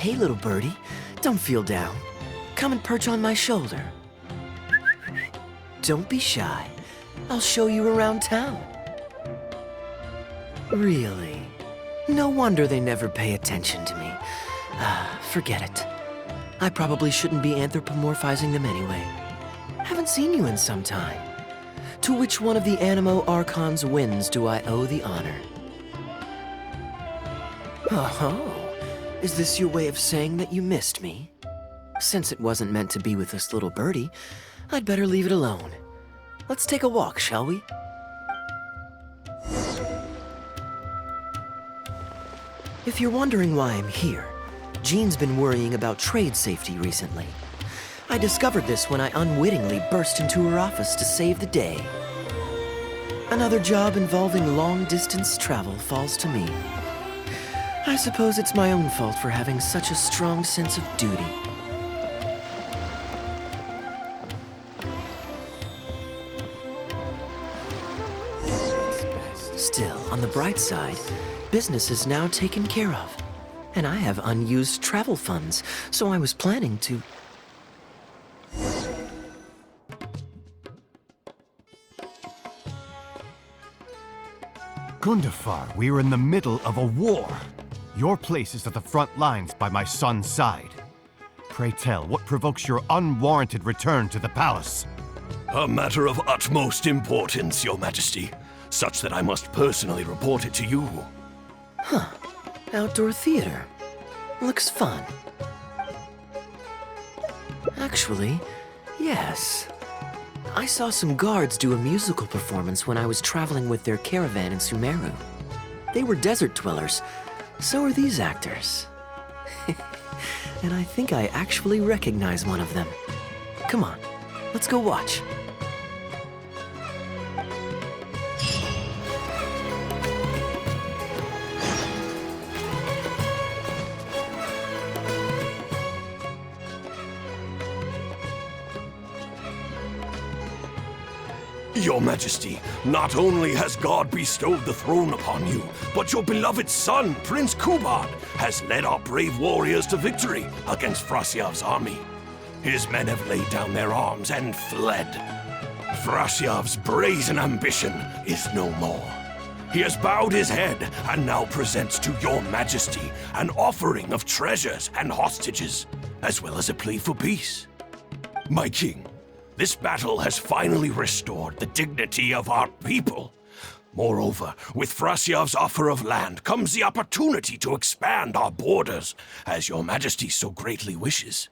Hey, little birdie, don't feel down. Come and perch on my shoulder. Don't be shy. I'll show you around town. Really? No wonder they never pay attention to me. Forget it. I probably shouldn't be anthropomorphizing them anyway. Haven't seen you in some time. To which one of the Animo Archon's winds do I owe the honor? Oh, is this your way of saying that you missed me? Since it wasn't meant to be with this little birdie, I'd better leave it alone. Let's take a walk, shall we? If you're wondering why I'm here, Jean's been worrying about trade safety recently. I discovered this when I unwittingly burst into her office to save the day. Another job involving long-distance travel falls to me. I suppose it's my own fault for having such a strong sense of duty. Still, on the bright side, business is now taken care of. And I have unused travel funds, so I was planning to... Gundafar, we are in the middle of a war. Your place is at the front lines by my son's side. Pray tell, what provokes your unwarranted return to the palace? A matter of utmost importance, Your Majesty, such that I must personally report it to you. Huh. Outdoor theater. Looks fun. Actually, yes. I saw some guards do a musical performance when I was traveling with their caravan in Sumeru. They were desert dwellers. So are these actors. And I think I actually recognize one of them. Come on, let's go watch. Your Majesty, not only has God bestowed the throne upon you, but your beloved son, Prince Kubad, has led our brave warriors to victory against Frasyav's army. His men have laid down their arms and fled. Frasyav's brazen ambition is no more. He has bowed his head and now presents to your Majesty an offering of treasures and hostages, as well as a plea for peace. My king, this battle has finally restored the dignity of our people. Moreover, with Frasyav's offer of land comes the opportunity to expand our borders, as your Majesty so greatly wishes.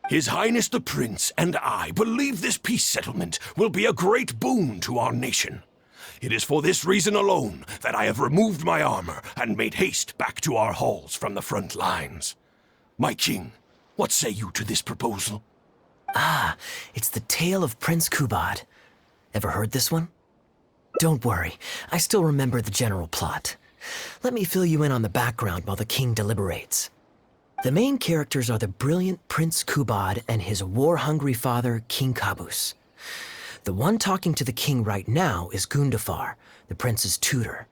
His Highness the Prince and I believe this peace settlement will be a great boon to our nation. It is for this reason alone that I have removed my armor and made haste back to our halls from the front lines. My king, what say you to this proposal? Ah, it's the tale of Prince Kubad. Ever heard this one? Don't worry, I still remember the general plot. Let me fill you in on the background while the king deliberates. The main characters are the brilliant Prince Kubad and his war-hungry father, King Kabus. The one talking to the king right now is Gundafar, the prince's tutor.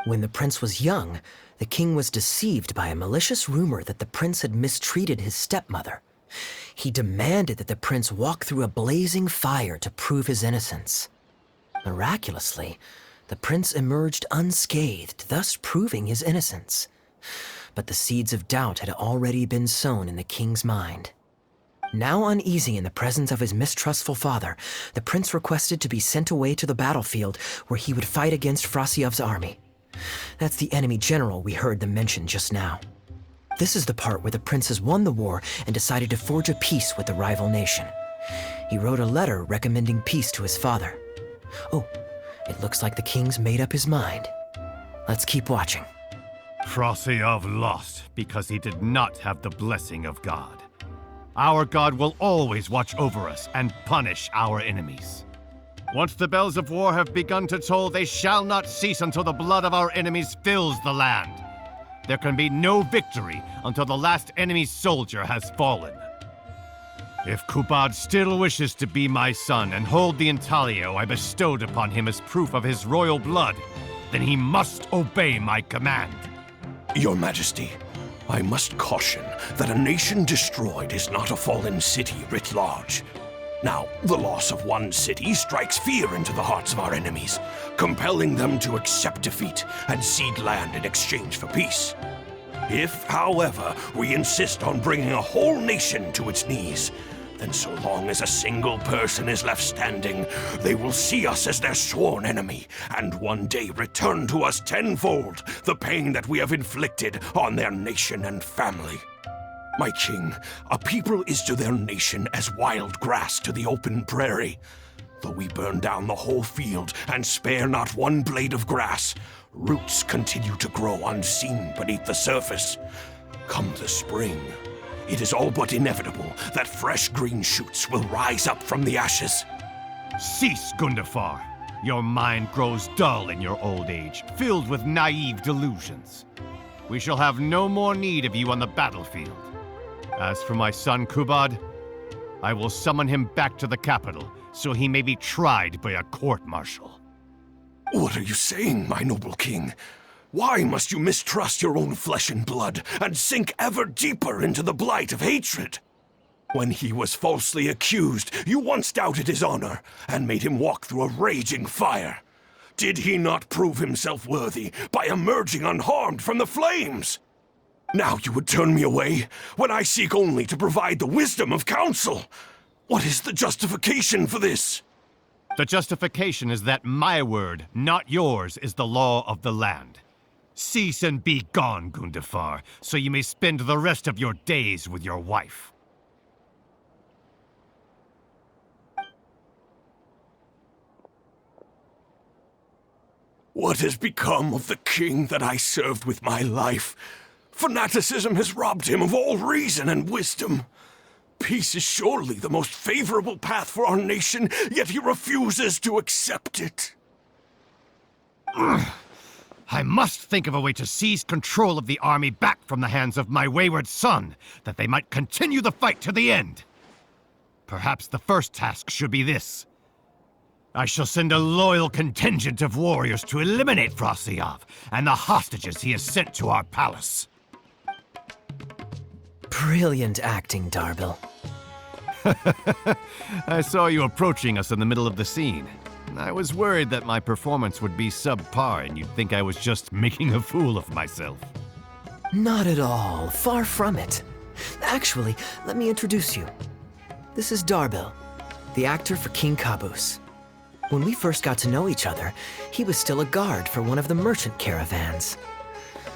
When the prince was young, the king was deceived by a malicious rumor that the prince had mistreated his stepmother. He demanded that the prince walk through a blazing fire to prove his innocence. Miraculously, the prince emerged unscathed, thus proving his innocence. But the seeds of doubt had already been sown in the king's mind. Now uneasy in the presence of his mistrustful father, the prince requested to be sent away to the battlefield where he would fight against Frasyav's army. That's the enemy general we heard them mention just now. This is the part where the prince has won the war and decided to forge a peace with the rival nation. He wrote a letter recommending peace to his father. Oh, it looks like the king's made up his mind. Let's keep watching. Frasyav lost because he did not have the blessing of God. Our God will always watch over us and punish our enemies. Once the bells of war have begun to toll, they shall not cease until the blood of our enemies fills the land. There can be no victory until the last enemy soldier has fallen. If Kubad still wishes to be my son and hold the intaglio I bestowed upon him as proof of his royal blood, then he must obey my command. Your Majesty, I must caution that a nation destroyed is not a fallen city writ large. Now, the loss of one city strikes fear into the hearts of our enemies, compelling them to accept defeat and cede land in exchange for peace. If, however, we insist on bringing a whole nation to its knees, then so long as a single person is left standing, they will see us as their sworn enemy, and one day return to us tenfold the pain that we have inflicted on their nation and family. My king, a people is to their nation as wild grass to the open prairie. Though we burn down the whole field and spare not one blade of grass, roots continue to grow unseen beneath the surface. Come the spring, it is all but inevitable that fresh green shoots will rise up from the ashes. Cease, Gundafar. Your mind grows dull in your old age, filled with naive delusions. We shall have no more need of you on the battlefield. As for my son Kubad, I will summon him back to the capital so he may be tried by a court-martial. What are you saying, my noble king? Why must you mistrust your own flesh and blood and sink ever deeper into the blight of hatred? When he was falsely accused, you once doubted his honor and made him walk through a raging fire. Did he not prove himself worthy by emerging unharmed from the flames? Now you would turn me away when I seek only to provide the wisdom of counsel. What is the justification for this? The justification is that my word, not yours, is the law of the land. Cease and be gone, Gundafar, so you may spend the rest of your days with your wife. What has become of the king that I served with my life? Fanaticism has robbed him of all reason and wisdom. Peace is surely the most favorable path for our nation, yet he refuses to accept it. I must think of a way to seize control of the army back from the hands of my wayward son, that they might continue the fight to the end. Perhaps the first task should be this. I shall send a loyal contingent of warriors to eliminate Frosyav and the hostages he has sent to our palace. Brilliant acting, Darbil. I saw you approaching us in the middle of the scene. I was worried that my performance would be subpar and you'd think I was just making a fool of myself. Not at all. Far from it. Actually, let me introduce you. This is Darbil, the actor for King Caboose. When we first got to know each other, he was still a guard for one of the merchant caravans.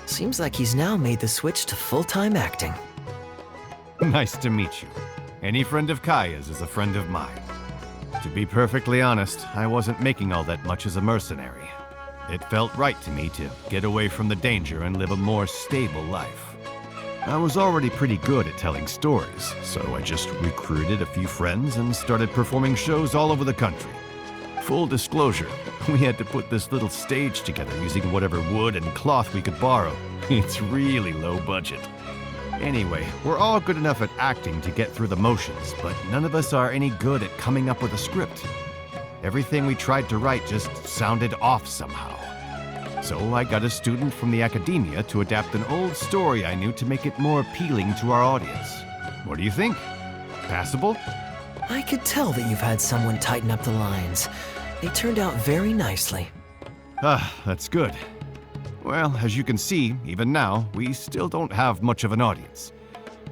Seems like he's now made the switch to full-time acting. Nice to meet you. Any friend of Kaya's is a friend of mine. To be perfectly honest, I wasn't making all that much as a mercenary. It felt right to me to get away from the danger and live a more stable life. I was already pretty good at telling stories, so I just recruited a few friends and started performing shows all over the country. Full disclosure, we had to put this little stage together using whatever wood and cloth we could borrow. It's really low budget. Anyway, we're all good enough at acting to get through the motions, but none of us are any good at coming up with a script. Everything we tried to write just sounded off somehow. So I got a student from the academia to adapt an old story I knew to make it more appealing to our audience. What do you think? Passable? I could tell that you've had someone tighten up the lines. They turned out very nicely. That's good. Well, as you can see, even now, we still don't have much of an audience.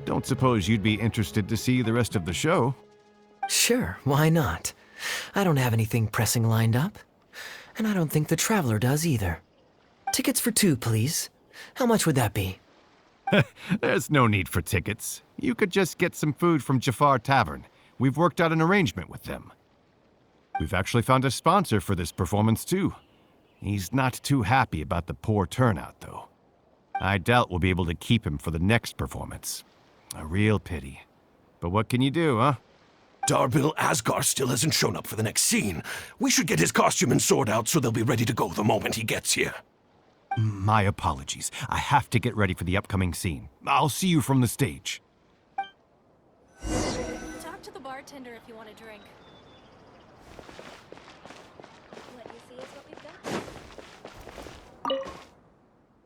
Don't suppose you'd be interested to see the rest of the show? Sure, why not? I don't have anything pressing lined up. And I don't think the Traveler does either. Tickets for 2, please. How much would that be? There's no need for tickets. You could just get some food from Jafar Tavern. We've worked out an arrangement with them. We've actually found a sponsor for this performance, too. He's not too happy about the poor turnout, though. I doubt we'll be able to keep him for the next performance. A real pity. But what can you do, huh? Darbil Asgar still hasn't shown up for the next scene. We should get his costume and sword out so they'll be ready to go the moment he gets here. My apologies. I have to get ready for the upcoming scene. I'll see you from the stage. Talk to the bartender if you want a drink. What you see is what we've got.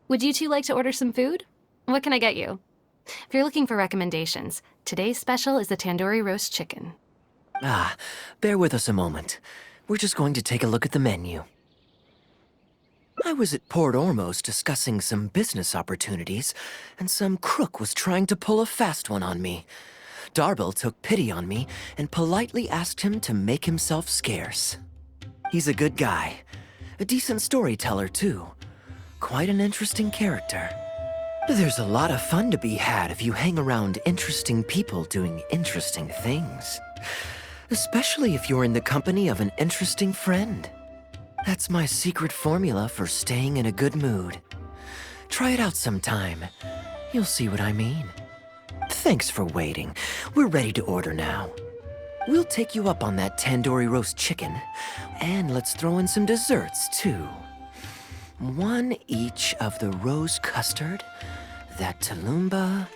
Would you two like to order some food? What can I get you? If you're looking for recommendations, today's special is the tandoori roast chicken. Ah, bear with us a moment. We're just going to take a look at the menu. I was at Port Ormos discussing some business opportunities, and some crook was trying to pull a fast one on me. Darbil took pity on me and politely asked him to make himself scarce. He's a good guy. A decent storyteller, too. Quite an interesting character. There's a lot of fun to be had if you hang around interesting people doing interesting things. Especially if you're in the company of an interesting friend. That's my secret formula for staying in a good mood. Try it out sometime. You'll see what I mean. Thanks for waiting. We're ready to order now. We'll take you up on that tandoori roast chicken. And let's throw in some desserts, too. One each of the rose custard, that tulumba,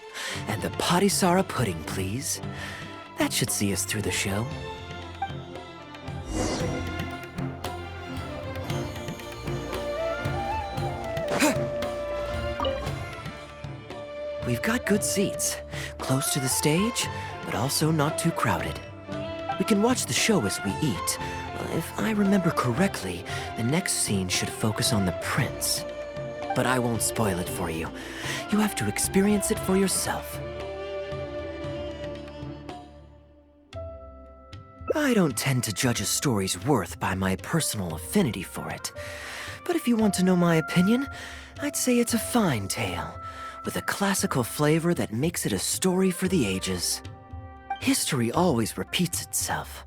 and the patisara pudding, please. That should see us through the show. We've got good seats, close to the stage, but also not too crowded. We can watch the show as we eat. If I remember correctly, the next scene should focus on the prince. But I won't spoil it for you. You have to experience it for yourself. I don't tend to judge a story's worth by my personal affinity for it. But if you want to know my opinion, I'd say it's a fine tale, with a classical flavor that makes it a story for the ages. History always repeats itself.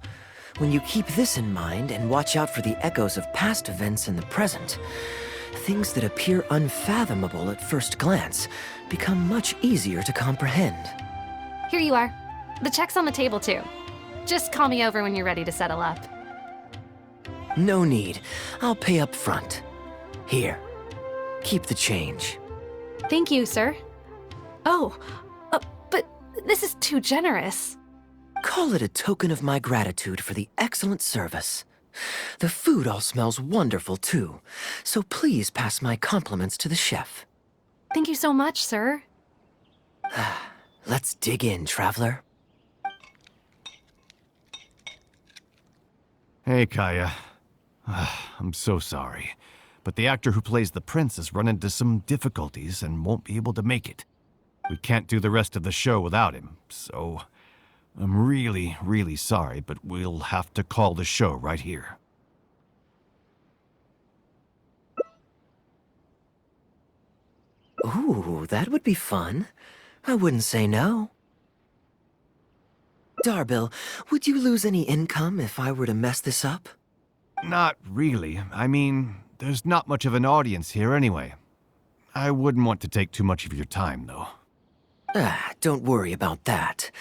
When you keep this in mind and watch out for the echoes of past events in the present, things that appear unfathomable at first glance become much easier to comprehend. Here you are. The check's on the table, too. Just call me over when you're ready to settle up. No need. I'll pay up front. Here. Keep the change. Thank you, sir. Oh, but this is too generous. Call it a token of my gratitude for the excellent service. The food all smells wonderful, too, so please pass my compliments to the chef. Thank you so much, sir. Let's dig in, traveler. Hey, Kaya. I'm so sorry, but the actor who plays the prince has run into some difficulties and won't be able to make it. We can't do the rest of the show without him, so I'm really, really sorry, but we'll have to call the show right here. Ooh, that would be fun. I wouldn't say no. Darbil, would you lose any income if I were to mess this up? Not really. I mean, there's not much of an audience here anyway. I wouldn't want to take too much of your time, though. Don't worry about that.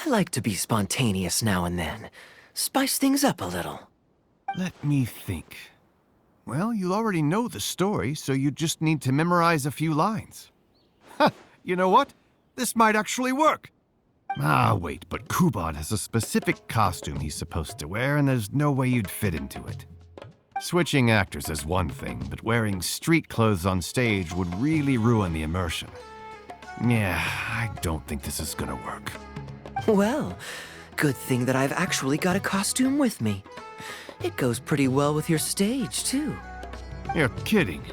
I like to be spontaneous now and then. Spice things up a little. Let me think. Well, you already know the story, so you just need to memorize a few lines. Ha! You know what? This might actually work. Ah, wait, but Kubad has a specific costume he's supposed to wear, and there's no way you'd fit into it. Switching actors is one thing, but wearing street clothes on stage would really ruin the immersion. Yeah, I don't think this is gonna work. Well, good thing that I've actually got a costume with me. It goes pretty well with your stage, too. You're kidding.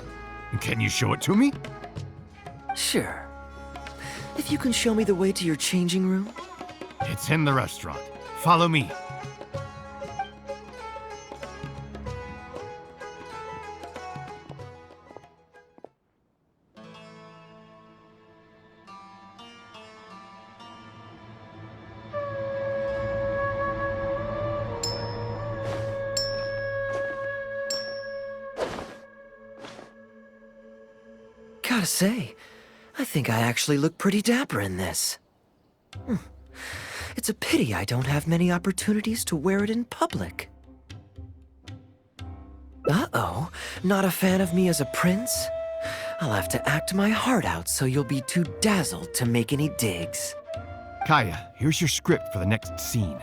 Can you show it to me? Sure. If you can show me the way to your changing room. It's in the restaurant. Follow me. Gotta say, I think I actually look pretty dapper in this. It's a pity I don't have many opportunities to wear it in public. Uh-oh, not a fan of me as a prince? I'll have to act my heart out so you'll be too dazzled to make any digs. Kaya, here's your script for the next scene.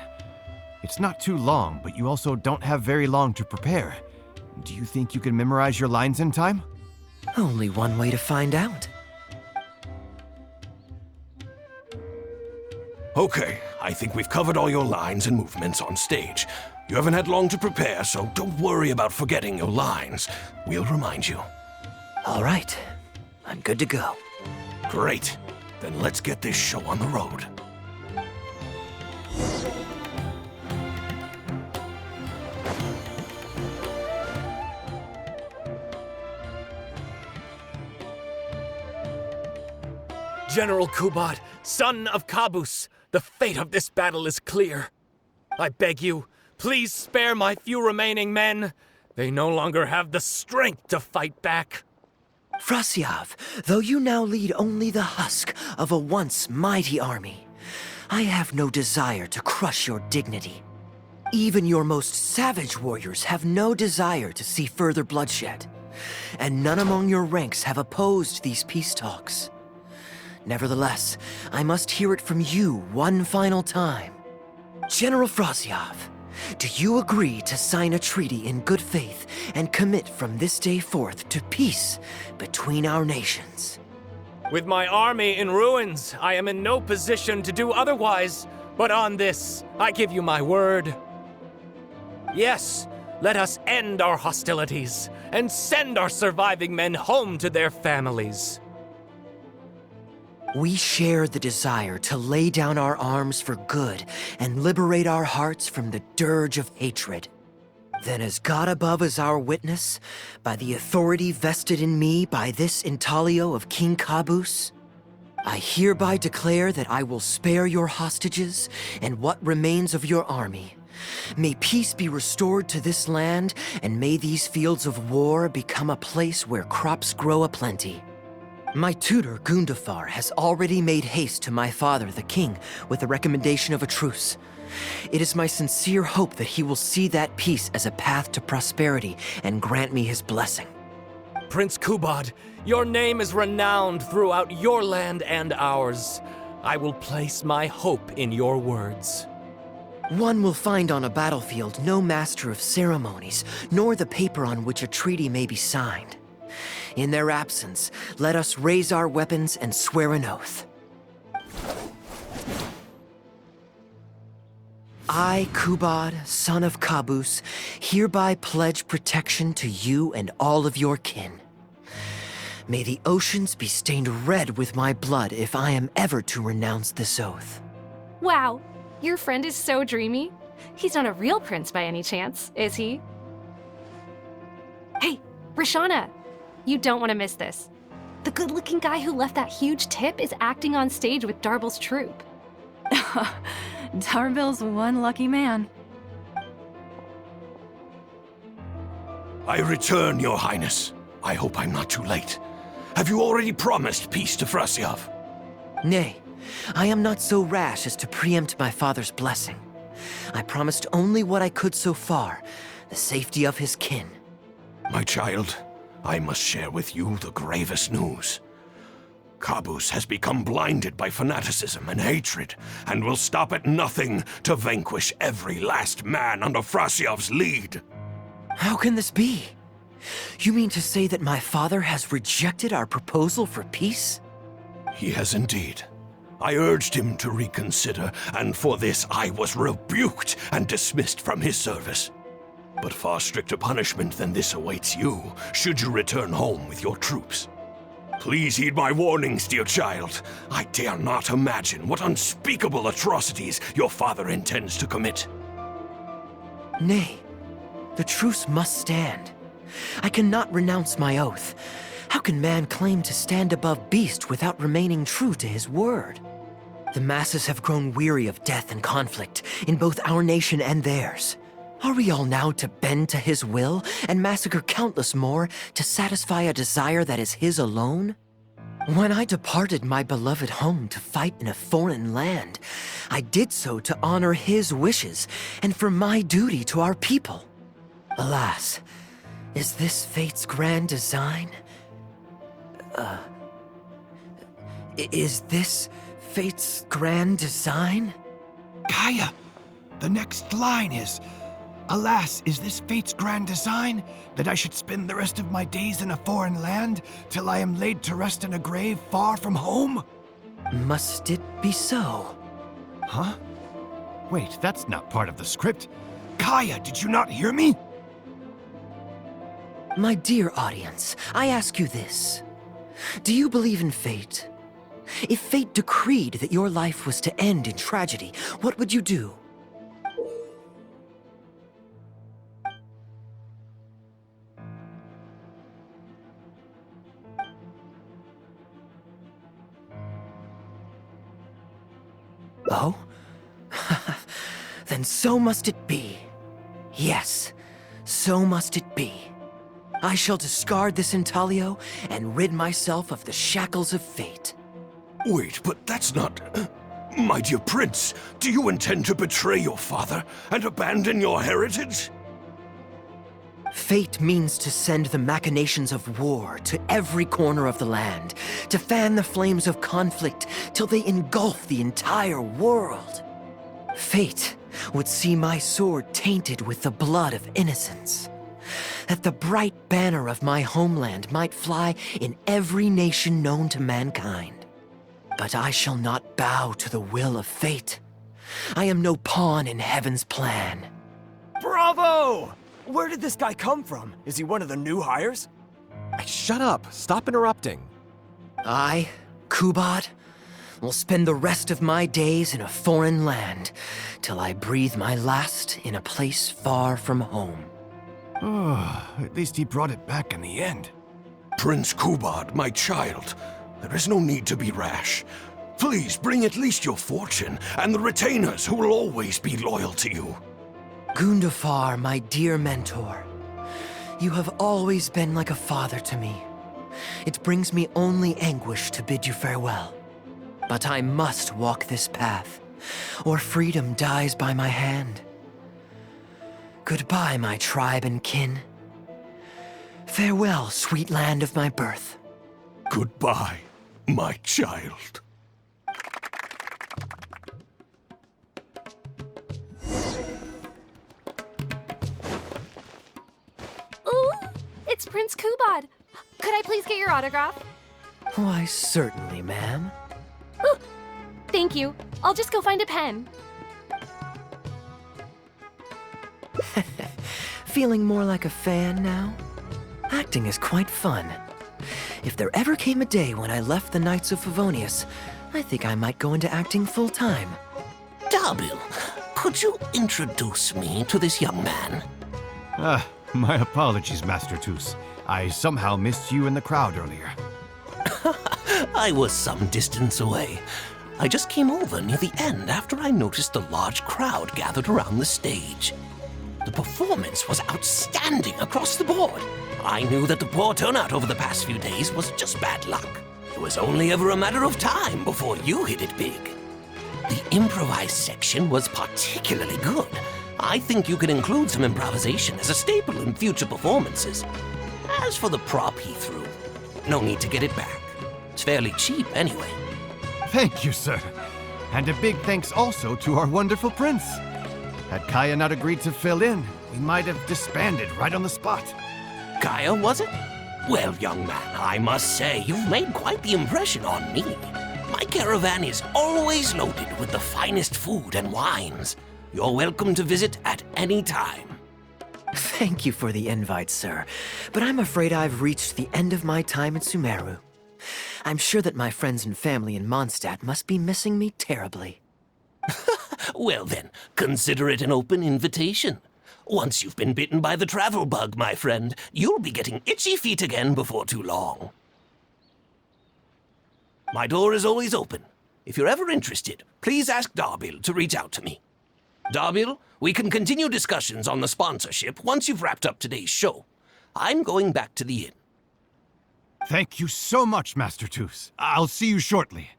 It's not too long, but you also don't have very long to prepare. Do you think you can memorize your lines in time? Only one way to find out. Okay, I think we've covered all your lines and movements on stage. You haven't had long to prepare, so don't worry about forgetting your lines. We'll remind you. All right, I'm good to go. Great. Then let's get this show on the road. General Kubad, son of Kabus, the fate of this battle is clear. I beg you, please spare my few remaining men. They no longer have the strength to fight back. Frasyav, though you now lead only the husk of a once mighty army, I have no desire to crush your dignity. Even your most savage warriors have no desire to see further bloodshed, and none among your ranks have opposed these peace talks. Nevertheless, I must hear it from you one final time. General Frasyav, do you agree to sign a treaty in good faith and commit from this day forth to peace between our nations? With my army in ruins, I am in no position to do otherwise, but on this, I give you my word. Yes, let us end our hostilities and send our surviving men home to their families. We share the desire to lay down our arms for good and liberate our hearts from the dirge of hatred. Then as God above is our witness, by the authority vested in me by this intaglio of King Kabus, I hereby declare that I will spare your hostages and what remains of your army. May peace be restored to this land, and may these fields of war become a place where crops grow aplenty. My tutor, Gundafar, has already made haste to my father, the king, with the recommendation of a truce. It is my sincere hope that he will see that peace as a path to prosperity and grant me his blessing. Prince Kubad, your name is renowned throughout your land and ours. I will place my hope in your words. One will find on a battlefield no master of ceremonies, nor the paper on which a treaty may be signed. In their absence, let us raise our weapons and swear an oath. I, Kubad, son of Kabus, hereby pledge protection to you and all of your kin. May the oceans be stained red with my blood if I am ever to renounce this oath. Wow, your friend is so dreamy. He's not a real prince by any chance, is he? Hey, Rishana, you don't want to miss this. The good-looking guy who left that huge tip is acting on stage with Darbil's troupe. Darbil's one lucky man. I return, Your Highness. I hope I'm not too late. Have you already promised peace to Frasyav? Nay, I am not so rash as to preempt my father's blessing. I promised only what I could so far, the safety of his kin. My child, I must share with you the gravest news. Kabus has become blinded by fanaticism and hatred, and will stop at nothing to vanquish every last man under Frasyav's lead. How can this be? You mean to say that my father has rejected our proposal for peace? He has indeed. I urged him to reconsider, and for this I was rebuked and dismissed from his service. But far stricter punishment than this awaits you, should you return home with your troops. Please heed my warnings, dear child. I dare not imagine what unspeakable atrocities your father intends to commit. Nay, the truce must stand. I cannot renounce my oath. How can man claim to stand above beast without remaining true to his word? The masses have grown weary of death and conflict in both our nation and theirs. Are we all now to bend to his will and massacre countless more to satisfy a desire that is his alone? When I departed my beloved home to fight in a foreign land, I did so to honor his wishes and for my duty to our people. Alas, is this fate's grand design? Is this fate's grand design? Kaya, the next line is, "Alas, is this fate's grand design, that I should spend the rest of my days in a foreign land, till I am laid to rest in a grave far from home?" Must it be so? Huh? Wait, that's not part of the script. Kaya, did you not hear me? My dear audience, I ask you this. Do you believe in fate? If fate decreed that your life was to end in tragedy, what would you do? Oh? Then so must it be. Yes, so must it be. I shall discard this intaglio and rid myself of the shackles of fate. Wait, but that's not... My dear prince, do you intend to betray your father and abandon your heritage? Fate means to send the machinations of war to every corner of the land, to fan the flames of conflict till they engulf the entire world. Fate would see my sword tainted with the blood of innocence, that the bright banner of my homeland might fly in every nation known to mankind. But I shall not bow to the will of fate. I am no pawn in heaven's plan. Bravo! Where did this guy come from? Is he one of the new hires? Hey, shut up. Stop interrupting. I, Kubad, will spend the rest of my days in a foreign land till I breathe my last in a place far from home. Oh, at least he brought it back in the end. Prince Kubad, my child, there is no need to be rash. Please bring at least your fortune and the retainers who will always be loyal to you. Gundafar, my dear mentor, you have always been like a father to me. It brings me only anguish to bid you farewell. But I must walk this path, or freedom dies by my hand. Goodbye, my tribe and kin. Farewell, sweet land of my birth. Goodbye, my child. Ooh, it's Prince Kubad. Could I please get your autograph? Why, certainly, ma'am. Ooh, thank you. I'll just go find a pen. Feeling more like a fan now? Acting is quite fun. If there ever came a day when I left the Knights of Favonius, I think I might go into acting full-time. Darbil, could you introduce me to this young man? My apologies, Master Toos. I somehow missed you in the crowd earlier. I was some distance away. I just came over near the end after I noticed the large crowd gathered around the stage. The performance was outstanding across the board. I knew that the poor turnout over the past few days was just bad luck. It was only ever a matter of time before you hit it big. The improvised section was particularly good. I think you could include some improvisation as a staple in future performances. As for the prop he threw, no need to get it back. It's fairly cheap anyway. Thank you, sir. And a big thanks also to our wonderful prince. Had Kaya not agreed to fill in, we might have disbanded right on the spot. Kaya, was it? Well, young man, I must say, you've made quite the impression on me. My caravan is always loaded with the finest food and wines. You're welcome to visit at any time. Thank you for the invite, sir, but I'm afraid I've reached the end of my time in Sumeru. I'm sure that my friends and family in Mondstadt must be missing me terribly. Well then, consider it an open invitation. Once you've been bitten by the travel bug, my friend, you'll be getting itchy feet again before too long. My door is always open. If you're ever interested, please ask Darbil to reach out to me. Darbil, we can continue discussions on the sponsorship once you've wrapped up today's show. I'm going back to the inn. Thank you so much, Master Toos. I'll see you shortly.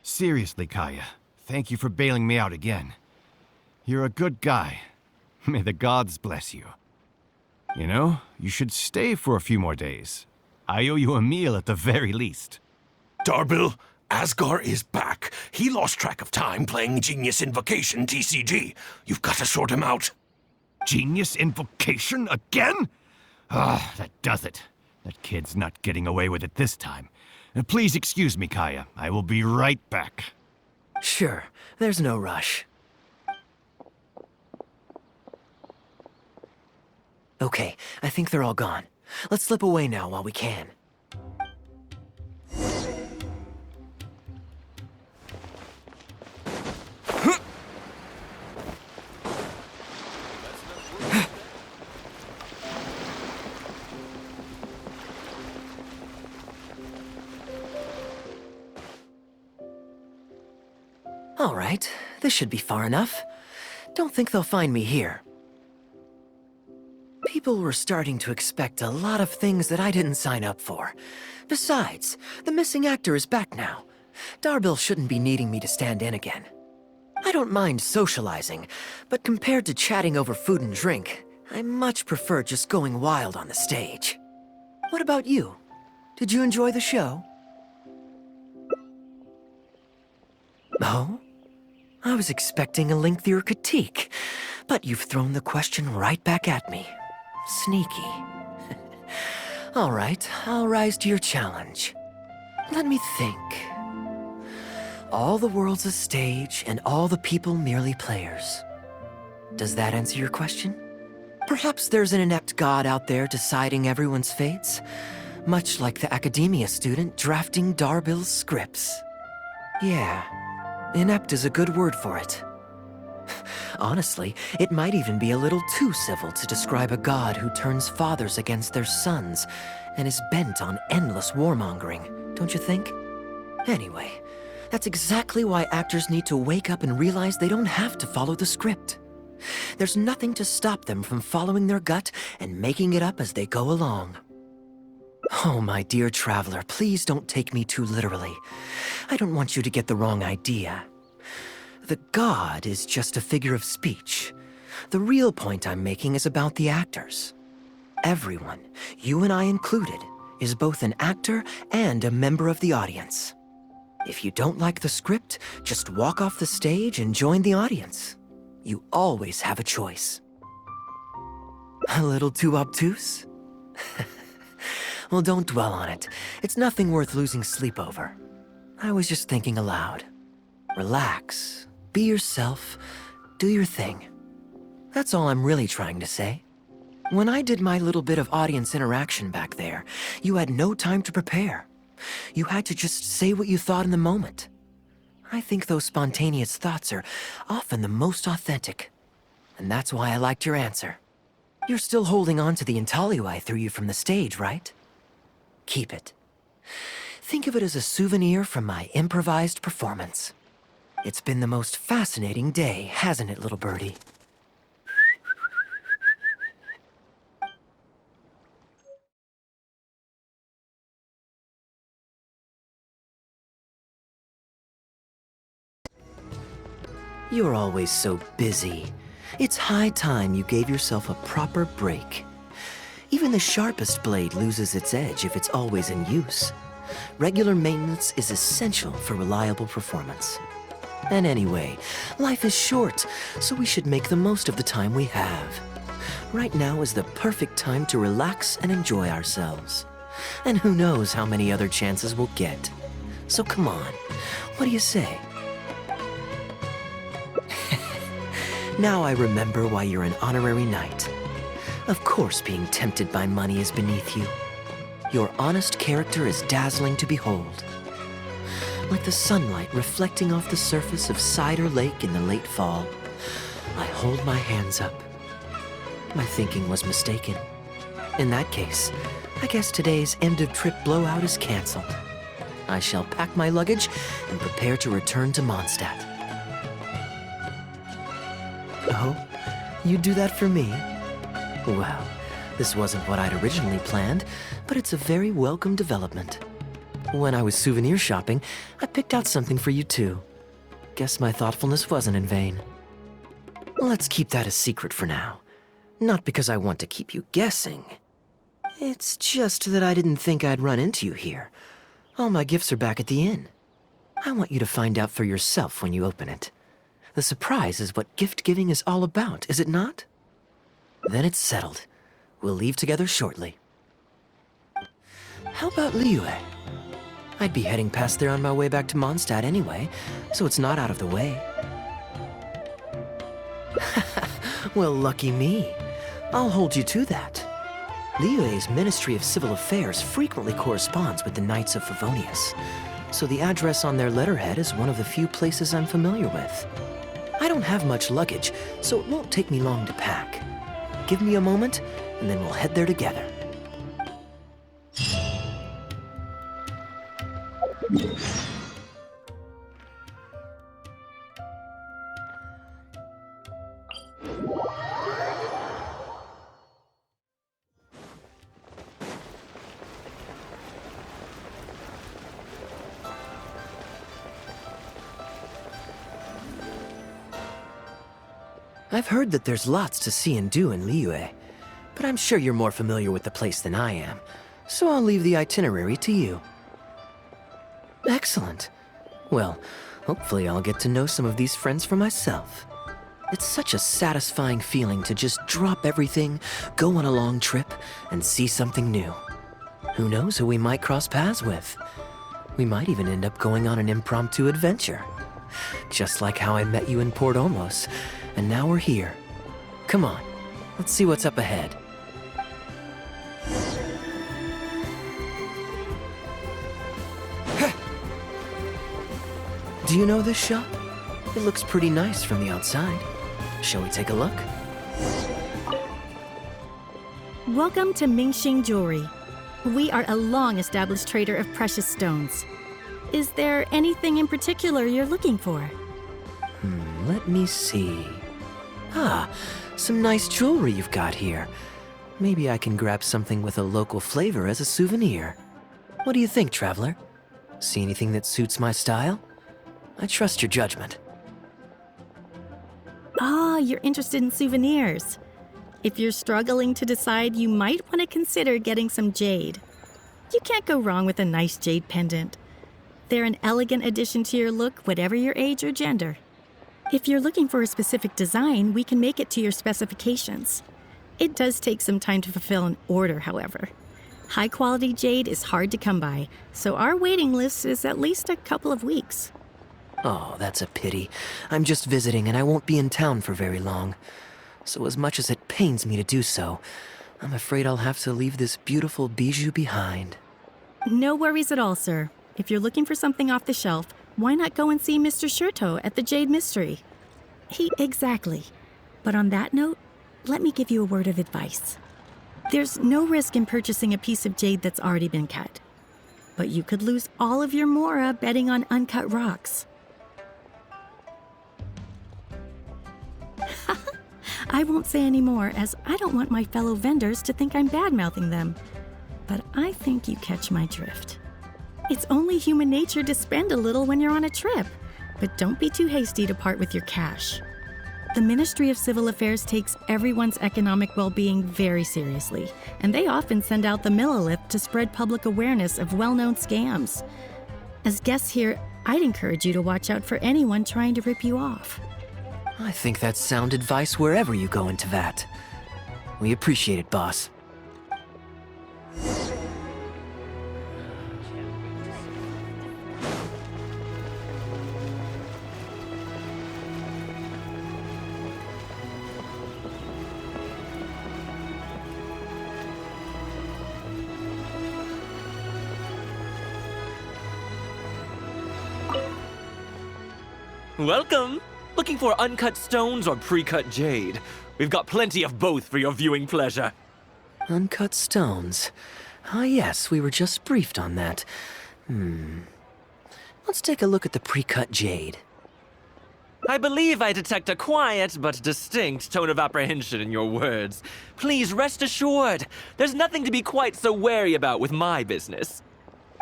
Seriously, Kaya, thank you for bailing me out again. You're a good guy. May the gods bless you. You know, you should stay for a few more days. I owe you a meal at the very least. Darbil, Asgar is back. He lost track of time playing Genius Invocation TCG. You've got to sort him out. Genius Invocation again? Ah, that does it. That kid's not getting away with it this time. Please excuse me, Kaya. I will be right back. Sure, there's no rush. Okay, I think they're all gone. Let's slip away now while we can. All right, this should be far enough. Don't think they'll find me here. People were starting to expect a lot of things that I didn't sign up for. Besides, the missing actor is back now. Darbil shouldn't be needing me to stand in again. I don't mind socializing, but compared to chatting over food and drink, I much prefer just going wild on the stage. What about you? Did you enjoy the show? Oh? I was expecting a lengthier critique, but you've thrown the question right back at me. Sneaky. All right, I'll rise to your challenge. Let me think. All the world's a stage, and all the people merely players. Does that answer your question? Perhaps there's an inept god out there deciding everyone's fates, much like the academia student drafting Darbil's scripts. Yeah. Inept is a good word for it. Honestly, it might even be a little too civil to describe a god who turns fathers against their sons and is bent on endless warmongering, don't you think? Anyway, that's exactly why actors need to wake up and realize they don't have to follow the script. There's nothing to stop them from following their gut and making it up as they go along. Oh, my dear traveler, please don't take me too literally. I don't want you to get the wrong idea. The god is just a figure of speech. The real point I'm making is about the actors. Everyone, you and I included, is both an actor and a member of the audience. If you don't like the script, just walk off the stage and join the audience. You always have a choice. A little too obtuse? Well, don't dwell on it. It's nothing worth losing sleep over. I was just thinking aloud. Relax, be yourself, do your thing. That's all I'm really trying to say. When I did my little bit of audience interaction back there, you had no time to prepare. You had to just say what you thought in the moment. I think those spontaneous thoughts are often the most authentic. And that's why I liked your answer. You're still holding on to the intaglio I threw you from the stage, right? Keep it. Think of it as a souvenir from my improvised performance. It's been the most fascinating day, hasn't it, little birdie? You're always so busy. It's high time you gave yourself a proper break. Even the sharpest blade loses its edge if it's always in use. Regular maintenance is essential for reliable performance. And anyway, life is short, so we should make the most of the time we have. Right now is the perfect time to relax and enjoy ourselves. And who knows how many other chances we'll get. So come on, what do you say? Now I remember why you're an honorary knight. Of course being tempted by money is beneath you. Your honest character is dazzling to behold. Like the sunlight reflecting off the surface of Cider Lake in the late fall, I hold my hands up. My thinking was mistaken. In that case, I guess today's end-of-trip blowout is canceled. I shall pack my luggage and prepare to return to Mondstadt. Oh, you'd do that for me? Well, this wasn't what I'd originally planned, but it's a very welcome development. When I was souvenir shopping, I picked out something for you too. Guess my thoughtfulness wasn't in vain. Let's keep that a secret for now. Not because I want to keep you guessing. It's just that I didn't think I'd run into you here. All my gifts are back at the inn. I want you to find out for yourself when you open it. The surprise is what gift giving is all about, is it not? Then it's settled. We'll leave together shortly. How about Liyue? I'd be heading past there on my way back to Mondstadt anyway, so it's not out of the way. Well, lucky me. I'll hold you to that. Liyue's Ministry of Civil Affairs frequently corresponds with the Knights of Favonius, so the address on their letterhead is one of the few places I'm familiar with. I don't have much luggage, so it won't take me long to pack. Give me a moment, and then we'll head there together. I've heard that there's lots to see and do in Liyue, but I'm sure you're more familiar with the place than I am, so I'll leave the itinerary to you. Excellent. Well, hopefully I'll get to know some of these friends for myself. It's such a satisfying feeling to just drop everything, go on a long trip, and see something new. Who knows who we might cross paths with? We might even end up going on an impromptu adventure. Just like how I met you in Port Olmos, and now we're here. Come on, let's see what's up ahead. Do you know this shop? It looks pretty nice from the outside. Shall we take a look? Welcome to Mingxing Jewelry. We are a long-established trader of precious stones. Is there anything in particular you're looking for? Let me see. Ah, some nice jewelry you've got here. Maybe I can grab something with a local flavor as a souvenir. What do you think, traveler? See anything that suits my style? I trust your judgment. Ah, you're interested in souvenirs. If you're struggling to decide, you might want to consider getting some jade. You can't go wrong with a nice jade pendant. They're an elegant addition to your look, whatever your age or gender. If you're looking for a specific design, we can make it to your specifications. It does take some time to fulfill an order, however. High-quality jade is hard to come by, so our waiting list is at least a couple of weeks. Oh, that's a pity. I'm just visiting and I won't be in town for very long. So as much as it pains me to do so, I'm afraid I'll have to leave this beautiful bijou behind. No worries at all, sir. If you're looking for something off the shelf, why not go and see Mr. Shurto at the Jade Mystery? Exactly. But on that note, let me give you a word of advice. There's no risk in purchasing a piece of jade that's already been cut. But you could lose all of your mora betting on uncut rocks. I won't say any more, as I don't want my fellow vendors to think I'm bad-mouthing them. But I think you catch my drift. It's only human nature to spend a little when you're on a trip, but don't be too hasty to part with your cash. The Ministry of Civil Affairs takes everyone's economic well-being very seriously, and they often send out the Millilith to spread public awareness of well-known scams. As guests here, I'd encourage you to watch out for anyone trying to rip you off. I think that's sound advice wherever you go into that. We appreciate it, boss. Welcome! Looking for uncut stones or pre-cut jade? We've got plenty of both for your viewing pleasure. Uncut stones. Ah yes, we were just briefed on that. Let's take a look at the pre-cut jade. I believe I detect a quiet but distinct tone of apprehension in your words. Please rest assured, there's nothing to be quite so wary about with my business.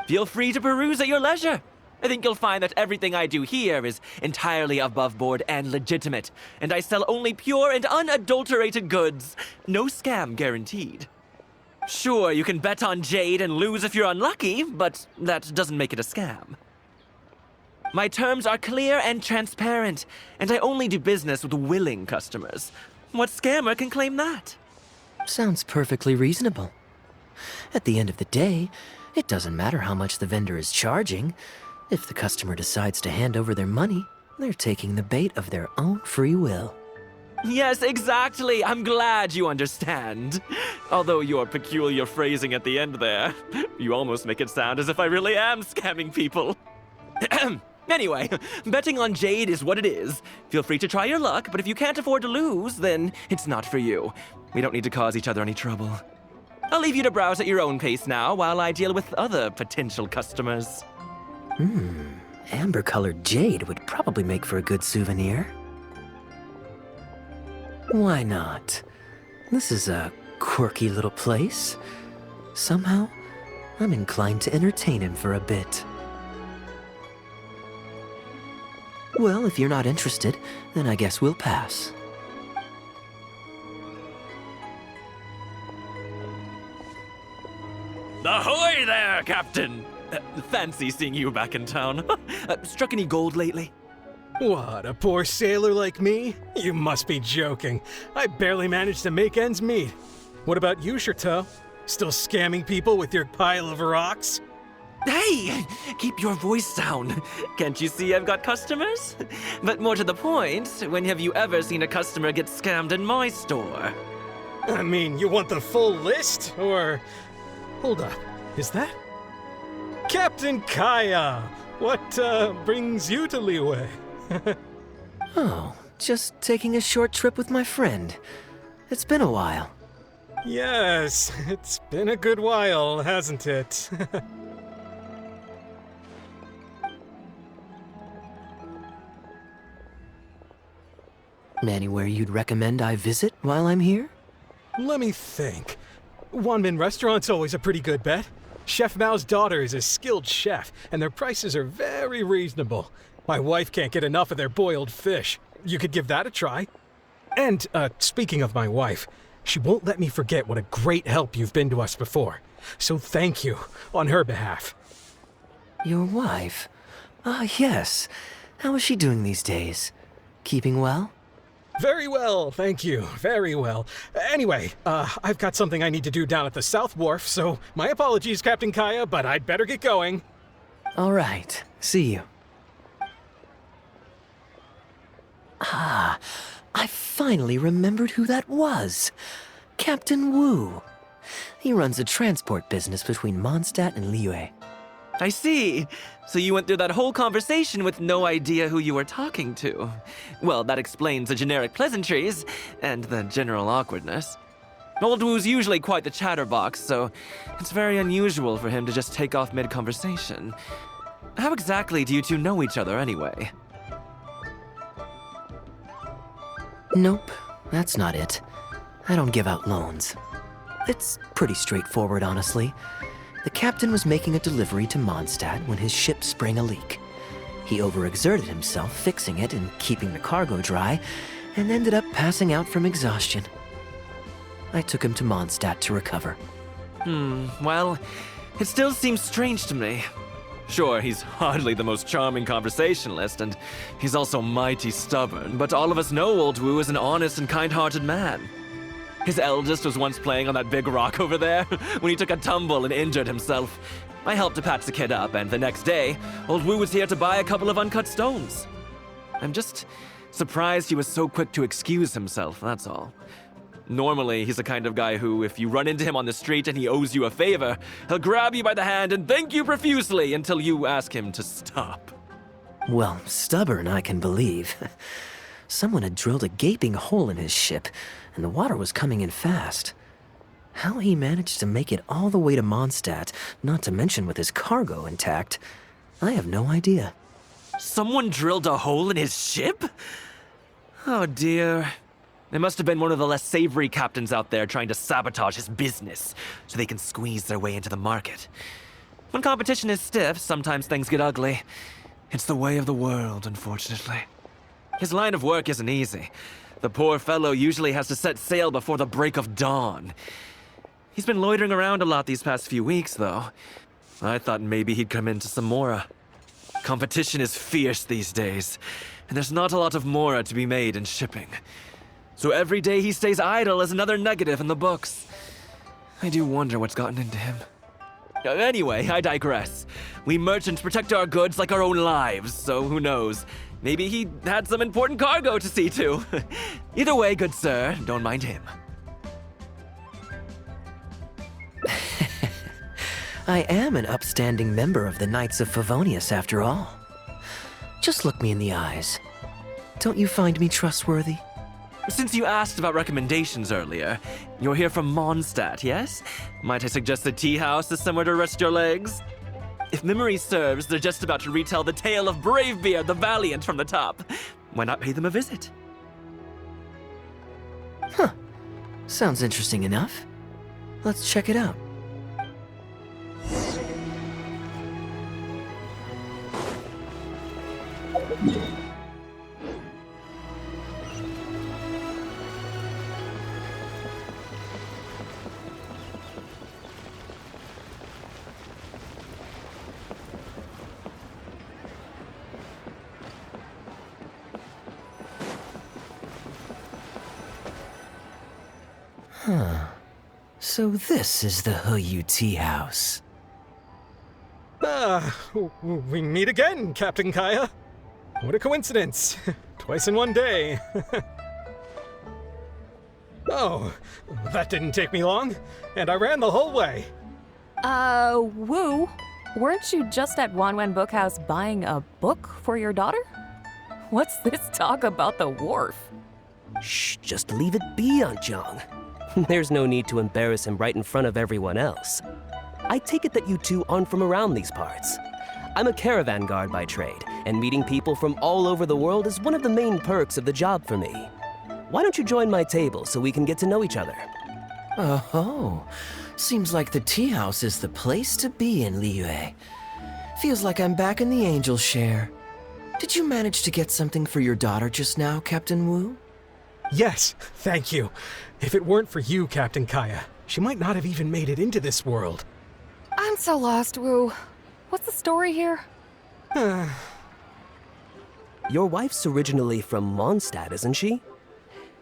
Feel free to peruse at your leisure. I think you'll find that everything I do here is entirely above board and legitimate, and I sell only pure and unadulterated goods. No scam guaranteed. Sure, you can bet on jade and lose if you're unlucky, but that doesn't make it a scam. My terms are clear and transparent, and I only do business with willing customers. What scammer can claim that? Sounds perfectly reasonable. At the end of the day, It doesn't matter how much the vendor is charging. If the customer decides to hand over their money, they're taking the bait of their own free will. Yes, exactly. I'm glad you understand. Although your peculiar phrasing at the end there, you almost make it sound as if I really am scamming people. Anyway, betting on Jade is what it is. Feel free to try your luck, but if you can't afford to lose, then it's not for you. We don't need to cause each other any trouble. I'll leave you to browse at your own pace now while I deal with other potential customers. Amber-colored jade would probably make for a good souvenir. Why not? This is a quirky little place. Somehow, I'm inclined to entertain him for a bit. Well, if you're not interested, then I guess we'll pass. Ahoy there, Captain! Fancy seeing you back in town. Struck any gold lately? What, a poor sailor like me? You must be joking. I barely managed to make ends meet. What about you, Chateau? Still scamming people with your pile of rocks? Hey! Keep your voice down. Can't you see I've got customers? But more to the point, when have you ever seen a customer get scammed in my store? I mean, you want the full list? Or... Hold up, is that... Captain Kaya! What, brings you to Liyue? Oh, just taking a short trip with my friend. It's been a while. Yes, it's been a good while, hasn't it? Anywhere you'd recommend I visit while I'm here? Let me think. Wanmin Restaurant's always a pretty good bet. Chef Mao's daughter is a skilled chef, and their prices are very reasonable. My wife can't get enough of their boiled fish. You could give that a try. And, speaking of my wife, she won't let me forget what a great help you've been to us before. So thank you, on her behalf. Your wife? Ah, yes. How is she doing these days? Keeping well? Very well, thank you. Very well. Anyway, I've got something I need to do down at the South Wharf, so my apologies, Captain Kaya, but I'd better get going. All right. See you. Ah, I finally remembered who that was. Captain Wu. He runs a transport business between Mondstadt and Liyue. I see. So you went through that whole conversation with no idea who you were talking to. Well, that explains the generic pleasantries and the general awkwardness. Old Wu's usually quite the chatterbox, so it's very unusual for him to just take off mid-conversation. How exactly do you two know each other anyway? Nope, that's not it. I don't give out loans. It's pretty straightforward, honestly. The captain was making a delivery to Mondstadt when his ship sprang a leak. He overexerted himself fixing it and keeping the cargo dry, and ended up passing out from exhaustion. I took him to Mondstadt to recover. Well, it still seems strange to me. Sure, he's hardly the most charming conversationalist, and he's also mighty stubborn, but all of us know Old Wu is an honest and kind-hearted man. His eldest was once playing on that big rock over there when he took a tumble and injured himself. I helped to patch the kid up, and the next day, Old Wu was here to buy a couple of uncut stones. I'm just surprised he was so quick to excuse himself, that's all. Normally, he's the kind of guy who, if you run into him on the street and he owes you a favor, he'll grab you by the hand and thank you profusely until you ask him to stop. Well, stubborn, I can believe. Someone had drilled a gaping hole in his ship, and the water was coming in fast. How he managed to make it all the way to Mondstadt, not to mention with his cargo intact, I have no idea. Someone drilled a hole in his ship? Oh dear. There must have been one of the less savory captains out there trying to sabotage his business so they can squeeze their way into the market. When competition is stiff, sometimes things get ugly. It's the way of the world, unfortunately. His line of work isn't easy. The poor fellow usually has to set sail before the break of dawn. He's been loitering around a lot these past few weeks, though. I thought maybe he'd come into some Mora. Competition is fierce these days, and there's not a lot of Mora to be made in shipping. So every day he stays idle is another negative in the books. I do wonder what's gotten into him. Anyway, I digress. We merchants protect our goods like our own lives, so who knows? Maybe he had some important cargo to see to. Either way, good sir, don't mind him. I am an upstanding member of the Knights of Favonius, after all. Just look me in the eyes. Don't you find me trustworthy? Since you asked about recommendations earlier, you're here from Mondstadt, yes? Might I suggest the tea house is somewhere to rest your legs? If memory serves, they're just about to retell the tale of Bravebeard the Valiant from the top. Why not pay them a visit? Huh. Sounds interesting enough. Let's check it out. Huh. So this is the Huyu Tea House. We meet again, Captain Kaya. What a coincidence. Twice in one day. Oh, that didn't take me long, and I ran the whole way. Wu, weren't you just at Wanwen Bookhouse buying a book for your daughter? What's this talk about the wharf? Shh, just leave it be, Aunt Jong. There's no need to embarrass him right in front of everyone else. I take it that you two aren't from around these parts. I'm a caravan guard by trade, and meeting people from all over the world is one of the main perks of the job for me. Why don't you join my table so we can get to know each other? Oh, seems like the tea house is the place to be in Liyue. Feels like I'm back in the angel share. Did you manage to get something for your daughter just now, Captain Wu? Yes, thank you. If it weren't for you, Captain Kaya, she might not have even made it into this world. I'm so lost, Wu. What's the story here? Your wife's originally from Mondstadt, isn't she?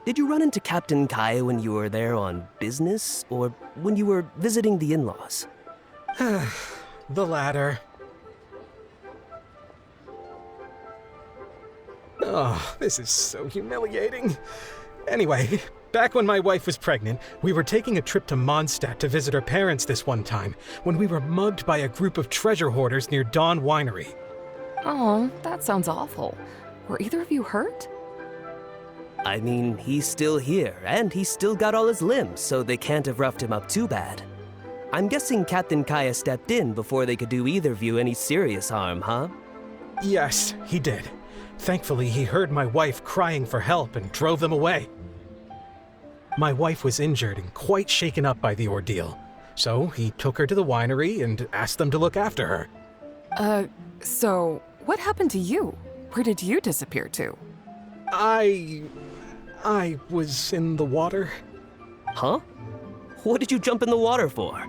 Did you run into Captain Kaya when you were there on business, or when you were visiting the in-laws? The latter. Oh, this is so humiliating. Anyway, back when my wife was pregnant, we were taking a trip to Mondstadt to visit her parents this one time, when we were mugged by a group of treasure hoarders near Dawn Winery. Oh, that sounds awful. Were either of you hurt? I mean, he's still here, and he's still got all his limbs, so they can't have roughed him up too bad. I'm guessing Captain Kaya stepped in before they could do either of you any serious harm, huh? Yes, he did. Thankfully, he heard my wife crying for help and drove them away. My wife was injured and quite shaken up by the ordeal, so he took her to the winery and asked them to look after her. So what happened to you? Where did you disappear to? I was in the water. Huh? What did you jump in the water for?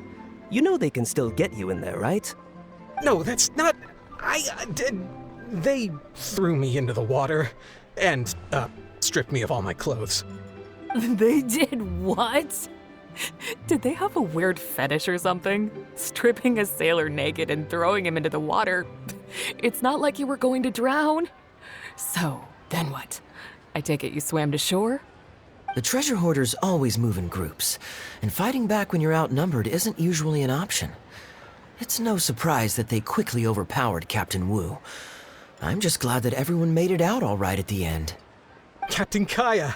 You know they can still get you in there, right? No, that's not... They threw me into the water and, stripped me of all my clothes. They did what? Did they have a weird fetish or something? Stripping a sailor naked and throwing him into the water? It's not like you were going to drown. So, then what? I take it you swam to shore? The treasure hoarders always move in groups, and fighting back when you're outnumbered isn't usually an option. It's no surprise that they quickly overpowered Captain Wu. I'm just glad that everyone made it out all right at the end. Captain Kaya,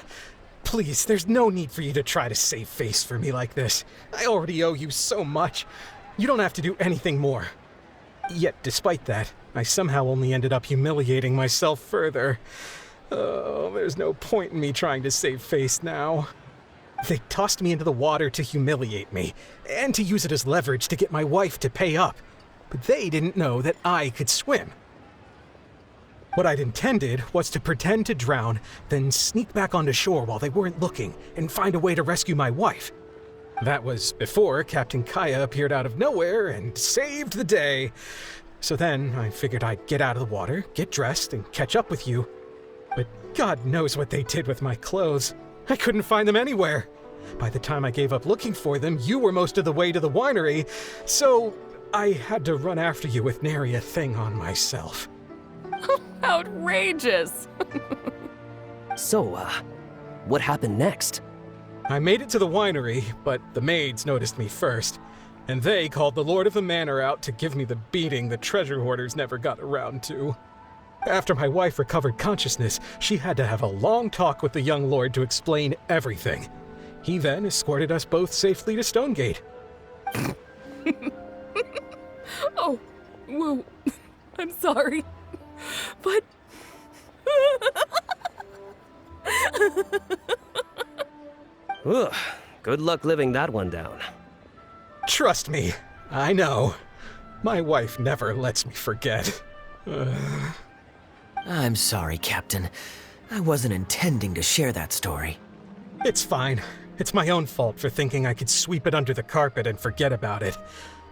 please, there's no need for you to try to save face for me like this. I already owe you so much. You don't have to do anything more. Yet, despite that, I somehow only ended up humiliating myself further. Oh, there's no point in me trying to save face now. They tossed me into the water to humiliate me, and to use it as leverage to get my wife to pay up. But they didn't know that I could swim. What I'd intended was to pretend to drown, then sneak back onto shore while they weren't looking, and find a way to rescue my wife. That was before Captain Kaya appeared out of nowhere and saved the day. So then I figured I'd get out of the water, get dressed, and catch up with you. But God knows what they did with my clothes. I couldn't find them anywhere. By the time I gave up looking for them, you were most of the way to the winery, so I had to run after you with nary a thing on myself. Outrageous! So, what happened next? I made it to the winery, but the maids noticed me first, and they called the Lord of the Manor out to give me the beating the treasure hoarders never got around to. After my wife recovered consciousness, she had to have a long talk with the young lord to explain everything. He then escorted us both safely to Stonegate. Oh, whoa. I'm sorry. But... Ugh, good luck living that one down. Trust me, I know. My wife never lets me forget. I'm sorry, Captain. I wasn't intending to share that story. It's fine. It's my own fault for thinking I could sweep it under the carpet and forget about it.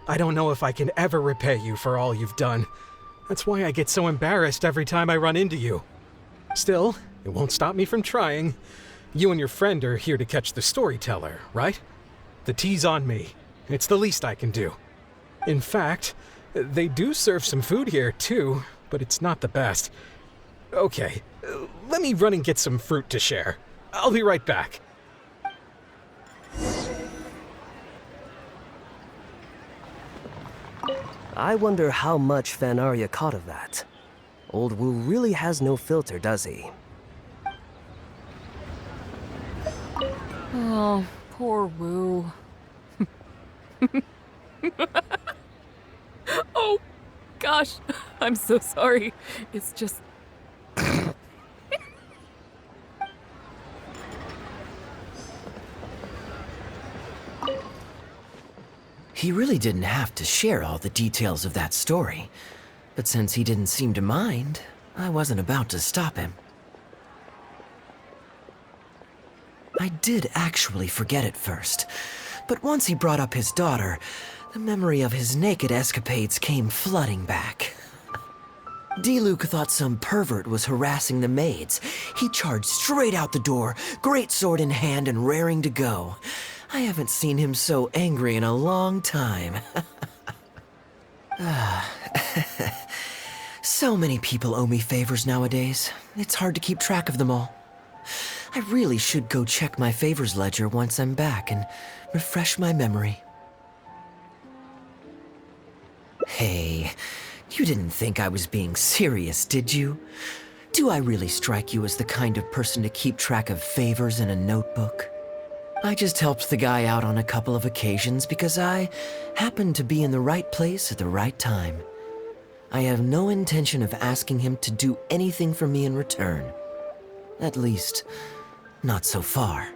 I don't know if I can ever repay you for all you've done. That's why I get so embarrassed every time I run into you. Still, it won't stop me from trying. You and your friend are here to catch the storyteller, right? The tea's on me. It's the least I can do. In fact, they do serve some food here, too, but it's not the best. Okay, let me run and get some fruit to share. I'll be right back. I wonder how much Fanaria caught of that. Old Wu really has no filter, does he? Oh, poor Wu. Oh, gosh. I'm so sorry. It's just... He really didn't have to share all the details of that story. But since he didn't seem to mind, I wasn't about to stop him. I did actually forget at first, but once he brought up his daughter, the memory of his naked escapades came flooding back. D-Luke thought some pervert was harassing the maids. He charged straight out the door, great sword in hand and raring to go. I haven't seen him so angry in a long time. So many people owe me favors nowadays. It's hard to keep track of them all. I really should go check my favors ledger once I'm back and refresh my memory. Hey, you didn't think I was being serious, did you? Do I really strike you as the kind of person to keep track of favors in a notebook? I just helped the guy out on a couple of occasions because I happened to be in the right place at the right time. I have no intention of asking him to do anything for me in return. At least, not so far.